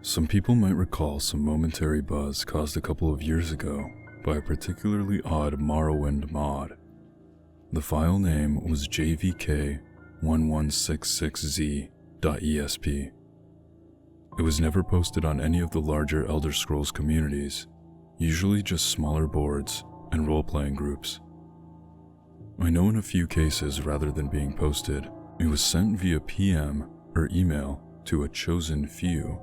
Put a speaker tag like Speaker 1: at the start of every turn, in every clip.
Speaker 1: Some people might recall some momentary buzz caused a couple of years ago by a particularly odd Morrowind mod. The file name was Jvk1166z.esp. It was never posted on any of the larger Elder Scrolls communities, usually just smaller boards and role-playing groups. I know in a few cases, rather than being posted, it was sent via PM or email to a chosen few.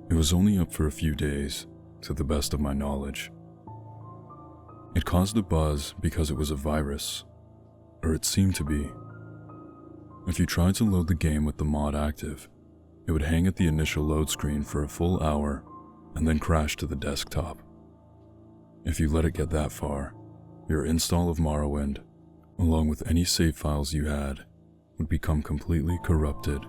Speaker 1: It was only up for a few days, to the best of my knowledge. It caused a buzz because it was a virus, or it seemed to be. If you tried to load the game with the mod active, it would hang at the initial load screen for a full hour and then crash to the desktop. If you let it get that far, your install of Morrowind, along with any save files you had, would become completely corrupted.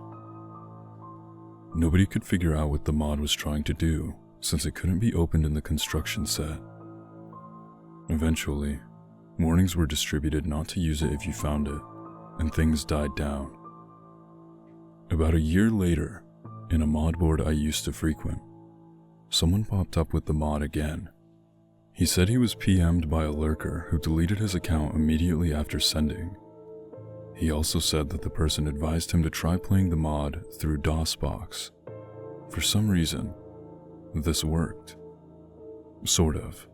Speaker 1: Nobody could figure out what the mod was trying to do, since it couldn't be opened in the construction set. Eventually, warnings were distributed not to use it if you found it, and things died down. About a year later, in a mod board I used to frequent, someone popped up with the mod again. He said he was PM'd by a lurker who deleted his account immediately after sending. He also said that the person advised him to try playing the mod through DOSBox. For some reason, this worked. Sort of.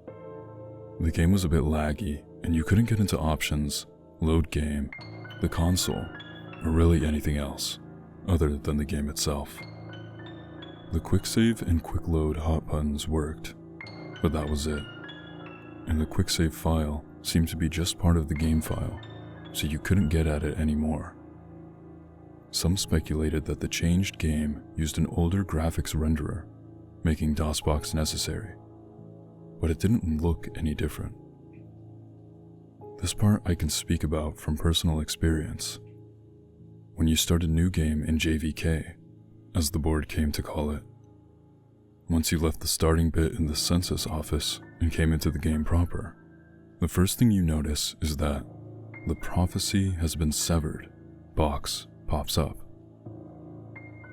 Speaker 1: The game was a bit laggy, and you couldn't get into options, load game, the console, or really anything else, other than the game itself. The quick save and quick load hot buttons worked, but that was it. And the quick save file seemed to be just part of the game file, so you couldn't get at it anymore. Some speculated that the changed game used an older graphics renderer, making DOSBox necessary, but it didn't look any different. This part I can speak about from personal experience. When you start a new game in JVK, as the board came to call it, once you left the starting bit in the census office and came into the game proper, the first thing you notice is that the prophecy has been severed box pops up.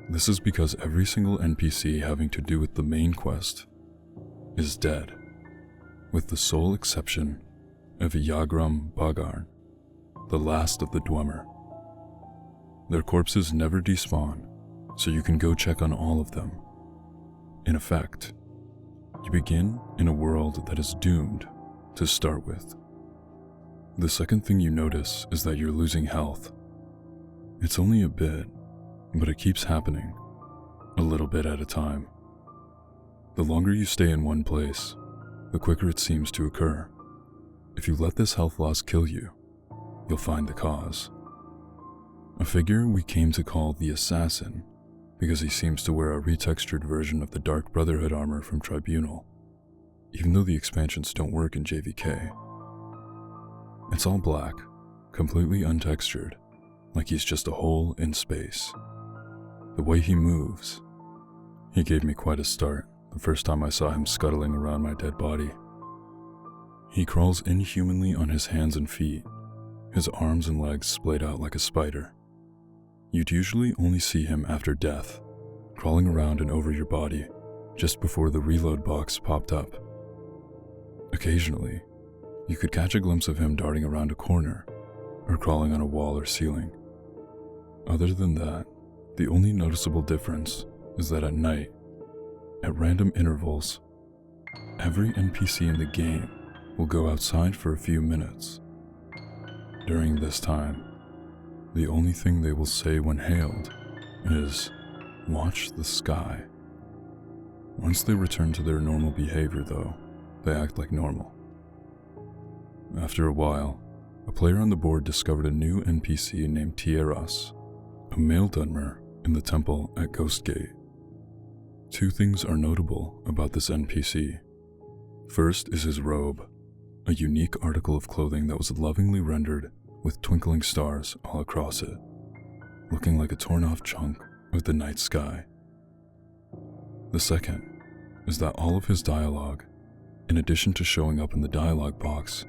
Speaker 1: This is because every single NPC having to do with the main quest is dead, with the sole exception of Yagram Bagarn, the last of the Dwemer. Their corpses never despawn, so you can go check on all of them. In effect, you begin in a world that is doomed to start with. The second thing you notice is that you're losing health. It's only a bit, but it keeps happening, a little bit at a time. The longer you stay in one place, the quicker it seems to occur. If you let this health loss kill you, you'll find the cause. A figure we came to call the Assassin, because he seems to wear a retextured version of the Dark Brotherhood armor from Tribunal, even though the expansions don't work in JVK. It's all black, completely untextured, like he's just a hole in space. The way he moves, he gave me quite a start the first time I saw him scuttling around my dead body. He crawls inhumanly on his hands and feet, his arms and legs splayed out like a spider. You'd usually only see him after death, crawling around and over your body, just before the reload box popped up. Occasionally, you could catch a glimpse of him darting around a corner, or crawling on a wall or ceiling. Other than that, the only noticeable difference is that at night, at random intervals, every NPC in the game will go outside for a few minutes. During this time, the only thing they will say when hailed is, "Watch the sky." Once they return to their normal behavior though, they act like normal. After a while, a player on the board discovered a new NPC named Tieras, a male Dunmer in the temple at Ghostgate. Two things are notable about this NPC. First is his robe, a unique article of clothing that was lovingly rendered with twinkling stars all across it, looking like a torn-off chunk of the night sky. The second is that all of his dialogue, in addition to showing up in the dialogue box,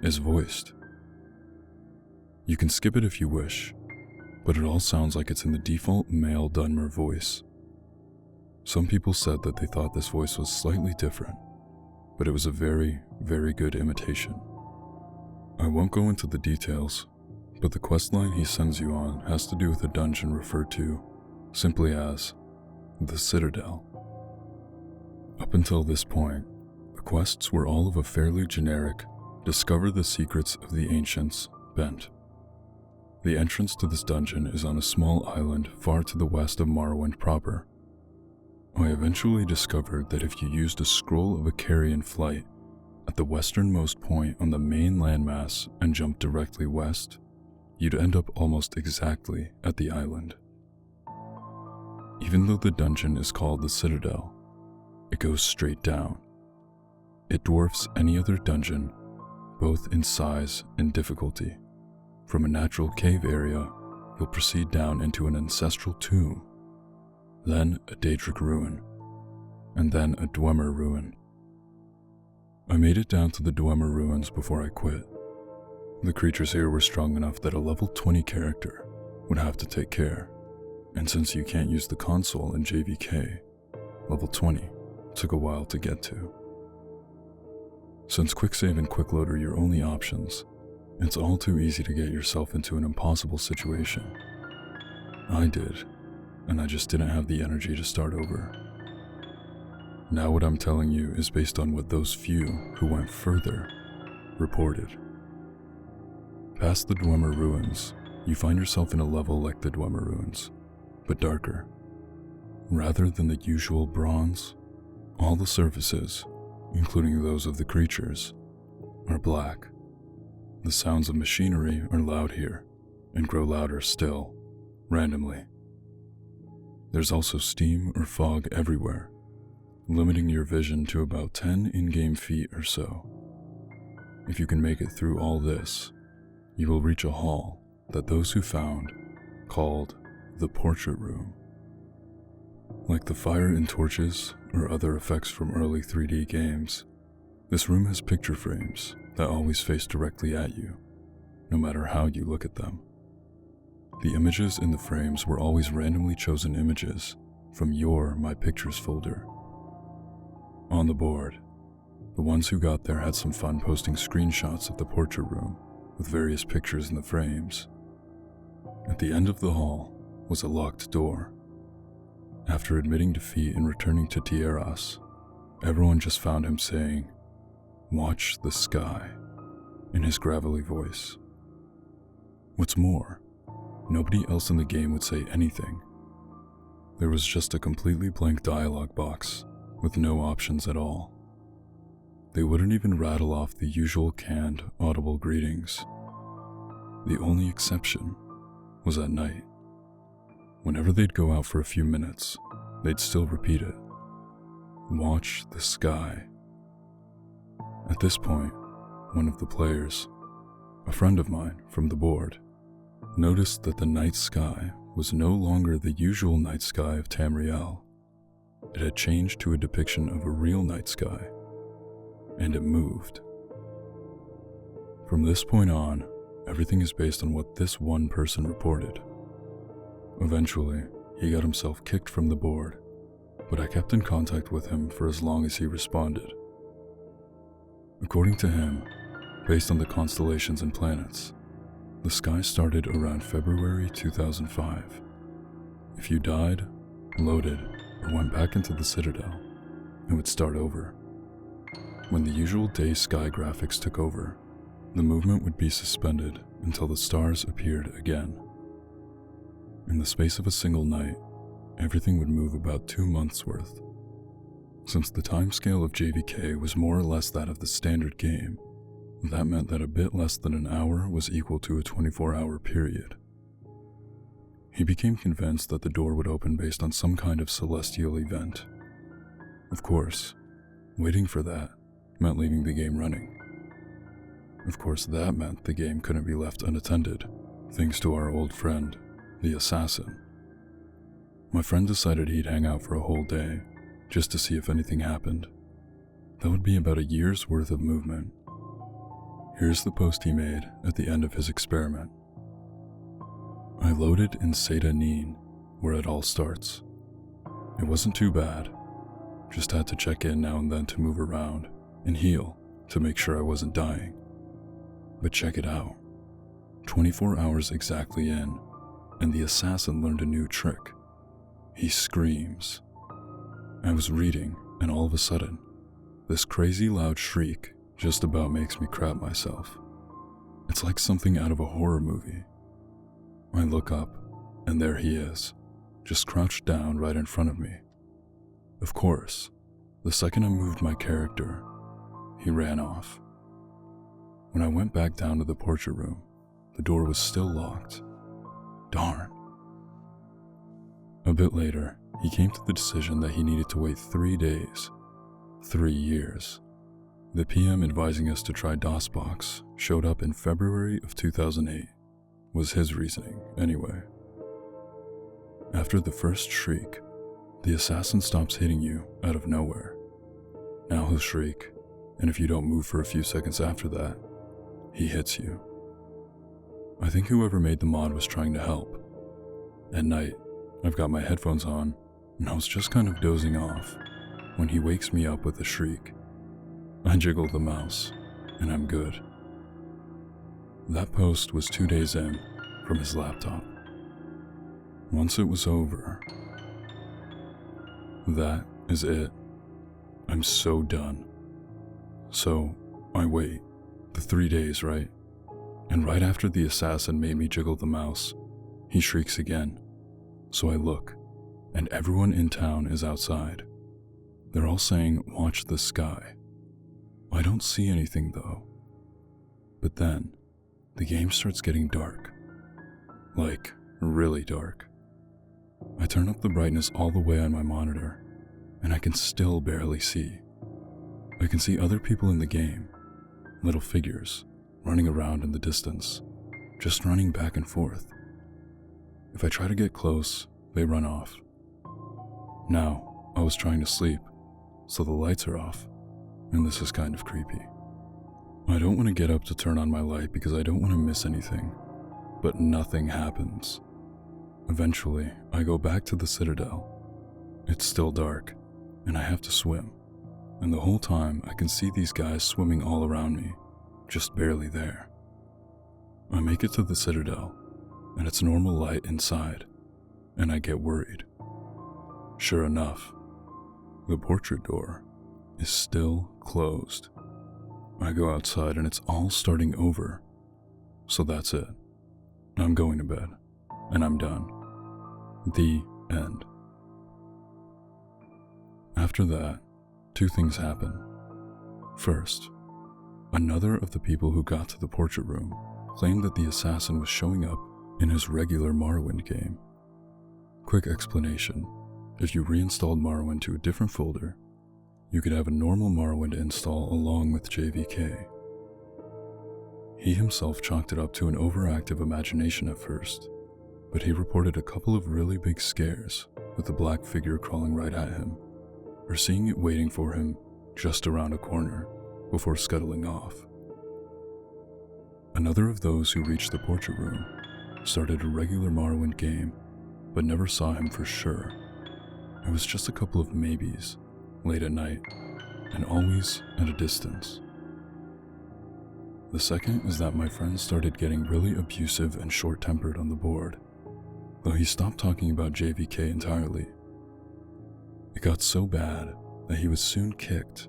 Speaker 1: is voiced. You can skip it if you wish, but it all sounds like it's in the default male Dunmer voice. Some people said that they thought this voice was slightly different, but it was a very, very good imitation. I won't go into the details, but the questline he sends you on has to do with a dungeon referred to simply as the Citadel. Up until this point, the quests were all of a fairly generic, discover the secrets of the ancients bent. The entrance to this dungeon is on a small island far to the west of Morrowind proper. I eventually discovered that if you used a scroll of a carrion flight at the westernmost point on the main landmass and jumped directly west, you'd end up almost exactly at the island. Even though the dungeon is called the Citadel, it goes straight down. It dwarfs any other dungeon, both in size and difficulty. From a natural cave area, you'll proceed down into an ancestral tomb, then a Daedric ruin, and then a Dwemer ruin. I made it down to the Dwemer ruins before I quit. The creatures here were strong enough that a level 20 character would have to take care, and since you can't use the console in JVK, level 20 took a while to get to. Since quicksave and quickload are your only options, it's all too easy to get yourself into an impossible situation. I did, and I just didn't have the energy to start over. Now what I'm telling you is based on what those few who went further reported. Past the Dwemer ruins, you find yourself in a level like the Dwemer ruins, but darker. Rather than the usual bronze, all the surfaces, including those of the creatures, are black. The sounds of machinery are loud here, and grow louder still, randomly. There's also steam or fog everywhere, limiting your vision to about 10 in-game feet or so. If you can make it through all this, you will reach a hall that those who found called the Portrait Room. Like the fire in torches or other effects from early 3D games, this room has picture frames that always face directly at you, no matter how you look at them. The images in the frames were always randomly chosen images from your My Pictures folder. On the board, the ones who got there had some fun posting screenshots of the portrait room with various pictures in the frames. At the end of the hall was a locked door. After admitting defeat and returning to Tierras, everyone just found him saying, "Watch the sky," in his gravelly voice. What's more, nobody else in the game would say anything. There was just a completely blank dialogue box with no options at all. They wouldn't even rattle off the usual canned, audible greetings. The only exception was at night. Whenever they'd go out for a few minutes, they'd still repeat it. "Watch the sky." At this point, one of the players, a friend of mine from the board, noticed that the night sky was no longer the usual night sky of Tamriel. It had changed to a depiction of a real night sky, and it moved. From this point on, everything is based on what this one person reported. Eventually, he got himself kicked from the board, but I kept in contact with him for as long as he responded. According to him, based on the constellations and planets, the sky started around February 2005. If you died, loaded, or went back into the Citadel, it would start over. When the usual day sky graphics took over, the movement would be suspended until the stars appeared again. In the space of a single night, everything would move about 2 months' worth. Since the timescale of JVK was more or less that of the standard game, that meant that a bit less than an hour was equal to a 24-hour period. He became convinced that the door would open based on some kind of celestial event. Of course, waiting for that meant leaving the game running. Of course, that meant the game couldn't be left unattended, thanks to our old friend, the assassin. My friend decided he'd hang out for a whole day, just to see if anything happened. That would be about a year's worth of movement. Here's the post he made at the end of his experiment. "I loaded in Seda Neen, where it all starts. It wasn't too bad. Just had to check in now and then to move around and heal to make sure I wasn't dying. But check it out. 24 hours exactly in, and the assassin learned a new trick. He screams. I was reading, and all of a sudden, this crazy loud shriek just about makes me crap myself. It's like something out of a horror movie. I look up, and there he is, just crouched down right in front of me. Of course, the second I moved my character, he ran off. When I went back down to the portrait room, the door was still locked. Darn. A bit later, he came to the decision that he needed to wait 3 days. 3 years. The PM advising us to try DOSBox showed up in February of 2008, was his reasoning anyway. After the first shriek, the assassin stops hitting you out of nowhere. Now he'll shriek, and if you don't move for a few seconds after that, he hits you. I think whoever made the mod was trying to help. At night, I've got my headphones on, and I was just kind of dozing off when he wakes me up with a shriek. I jiggle the mouse, and I'm good. That post was 2 days in from his laptop. Once it was over, that is it. I'm so done. So, I wait. The 3 days, right? And right after the assassin made me jiggle the mouse, he shrieks again. So I look, and everyone in town is outside. They're all saying, "Watch the sky." I don't see anything though. But then, the game starts getting dark. Like, really dark. I turn up the brightness all the way on my monitor, and I can still barely see. I can see other people in the game, little figures, running around in the distance, just running back and forth. If I try to get close, they run off. Now, I was trying to sleep, so the lights are off, and this is kind of creepy. I don't want to get up to turn on my light because I don't want to miss anything, but nothing happens. Eventually, I go back to the Citadel. It's still dark, and I have to swim, and the whole time I can see these guys swimming all around me, just barely there. I make it to the Citadel, and it's normal light inside, and I get worried. Sure enough, the portrait door is still closed. I go outside and it's all starting over. So that's it. I'm going to bed, and I'm done. The end. After that, 2 things happen. First, another of the people who got to the portrait room claimed that the assassin was showing up in his regular Morrowind game. Quick explanation. If you reinstalled Morrowind to a different folder, you could have a normal Morrowind install along with JVK. He himself chalked it up to an overactive imagination at first, but he reported a couple of really big scares with a black figure crawling right at him, or seeing it waiting for him just around a corner before scuttling off. Another of those who reached the portrait room started a regular Morrowind game, but never saw him for sure. It was just a couple of maybes, late at night, and always at a distance. The second is that my friend started getting really abusive and short-tempered on the board, though he stopped talking about JVK entirely. It got so bad that he was soon kicked.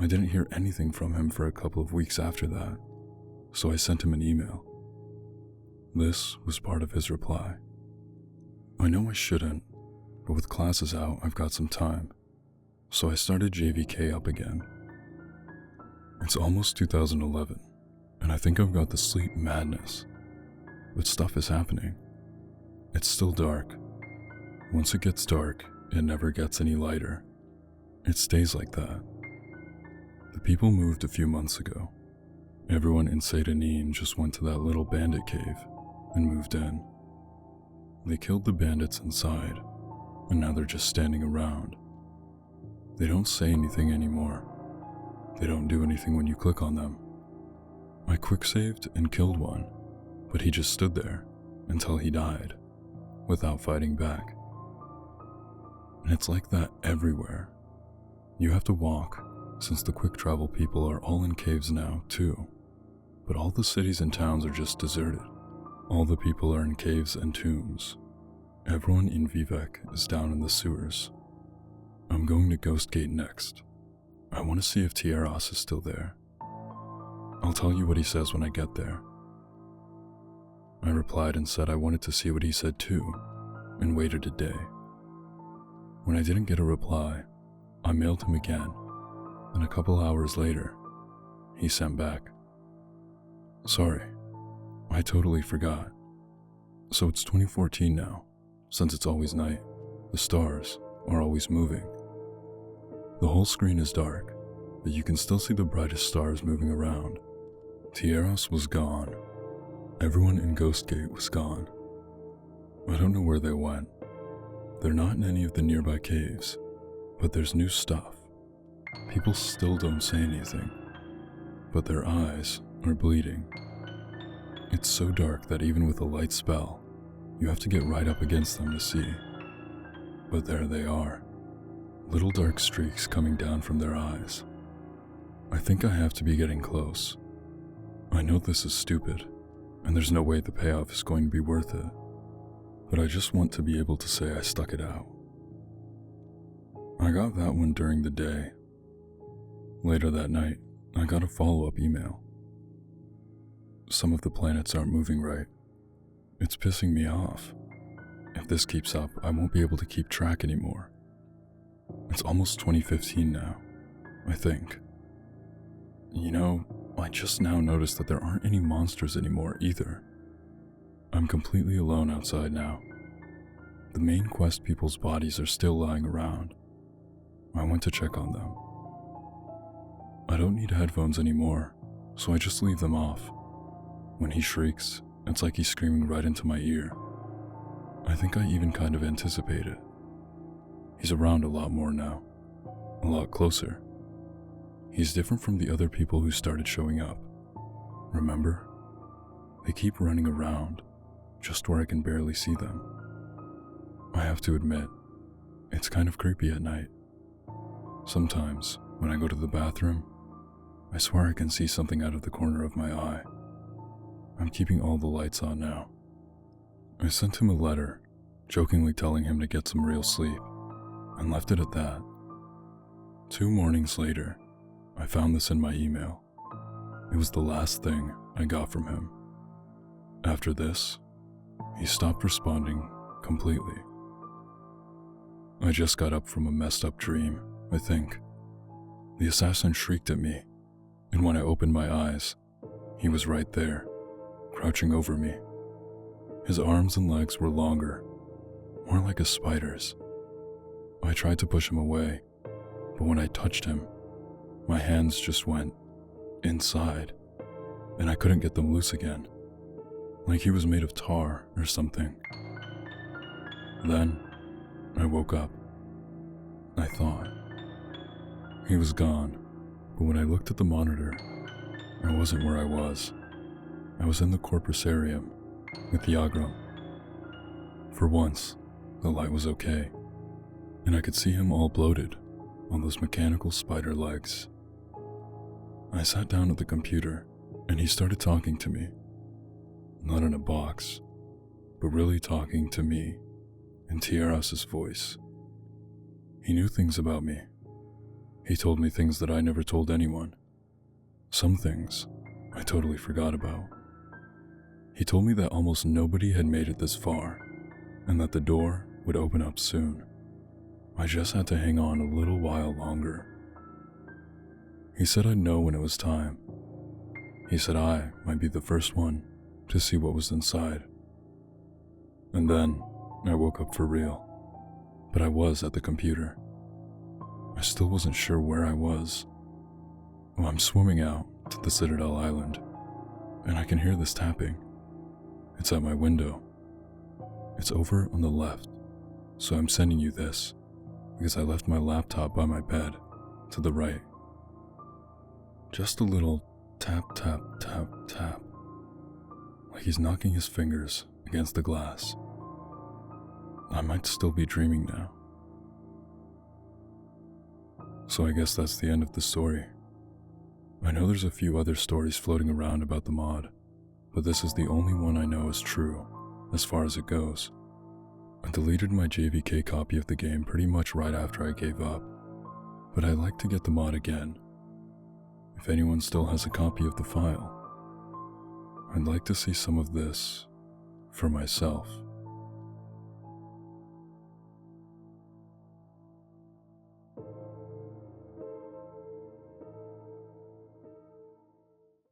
Speaker 1: I didn't hear anything from him for a couple of weeks after that, so I sent him an email. This was part of his reply. I know I shouldn't, but with classes out, I've got some time, so I started JVK up again. It's almost 2011, and I think I've got the sleep madness, but stuff is happening. It's still dark. Once it gets dark, it never gets any lighter. It stays like that. The people moved a few months ago. Everyone in Seydanim just went to that little bandit cave and moved in. They killed the bandits inside, and now they're just standing around. They don't say anything anymore. They don't do anything when you click on them. I quick-saved and killed one, but he just stood there until he died, without fighting back. and it's like that everywhere. You have to walk, since the quick travel people are all in caves now, too. But all the cities and towns are just deserted. All the people are in caves and tombs. Everyone in Jvk is down in the sewers. I'm going to Ghost Gate next. I want to see if Tieros is still there. I'll tell you what he says when I get there. I replied and said I wanted to see what he said too, and waited a day. When I didn't get a reply, I mailed him again, and a couple hours later, he sent back, "Sorry, I totally forgot. So it's 2014 now, since it's always night. The stars are always moving. The whole screen is dark, but you can still see the brightest stars moving around. Tieros was gone. Everyone in Ghost Gate was gone. I don't know where they went. They're not in any of the nearby caves, but there's new stuff. People still don't say anything, but their eyes are bleeding. It's so dark that even with a light spell, you have to get right up against them to see. But there they are, little dark streaks coming down from their eyes. I think I have to be getting close. I know this is stupid, and there's no way the payoff is going to be worth it, but I just want to be able to say I stuck it out." I got that one during the day. Later that night, I got a follow-up email. "Some of the planets aren't moving right. It's pissing me off. If this keeps up, I won't be able to keep track anymore. It's almost 2015 now, I think. You know, I just now noticed that there aren't any monsters anymore either. I'm completely alone outside now. The main quest people's bodies are still lying around. I went to check on them. I don't need headphones anymore, so I just leave them off. When he shrieks, it's like he's screaming right into my ear. I think I even kind of anticipate it. He's around a lot more now, a lot closer. He's different from the other people who started showing up. Remember? They keep running around, just where I can barely see them. I have to admit, it's kind of creepy at night. Sometimes, when I go to the bathroom, I swear I can see something out of the corner of my eye. I'm keeping all the lights on now. I sent him a letter, jokingly telling him to get some real sleep, and left it at that. 2 mornings later, I found this in my email. It was the last thing I got from him. After this, he stopped responding completely. I just got up from a messed up dream, I think. The assassin shrieked at me, and when I opened my eyes, he was right there, crouching over me. His arms and legs were longer, more like a spider's. I tried to push him away, but when I touched him, my hands just went inside, and I couldn't get them loose again, like he was made of tar or something. Then, I woke up. I thought. He was gone, but when I looked at the monitor, I wasn't where I was. I was in the Corpusarium with Yagram. For once, the light was okay, and I could see him all bloated on those mechanical spider legs. I sat down at the computer, and he started talking to me. Not in a box, but really talking to me in Tieros' voice. He knew things about me. He told me things that I never told anyone. Some things I totally forgot about. He told me that almost nobody had made it this far, and that the door would open up soon. I just had to hang on a little while longer. He said I'd know when it was time. He said I might be the first one to see what was inside. And then I woke up for real, but I was at the computer. I still wasn't sure where I was. Well, I'm swimming out to the Citadel Island, and I can hear this tapping. It's at my window. It's over on the left, so I'm sending you this, because I left my laptop by my bed, to the right. Just a little tap, tap, tap, tap, like he's knocking his fingers against the glass. I might still be dreaming now. So I guess that's the end of the story. I know there's a few other stories floating around about the mod, but this is the only one I know is true, as far as it goes. I deleted my JVK copy of the game pretty much right after I gave up, but I'd like to get the mod again. If anyone still has a copy of the file, I'd like to see some of this for myself.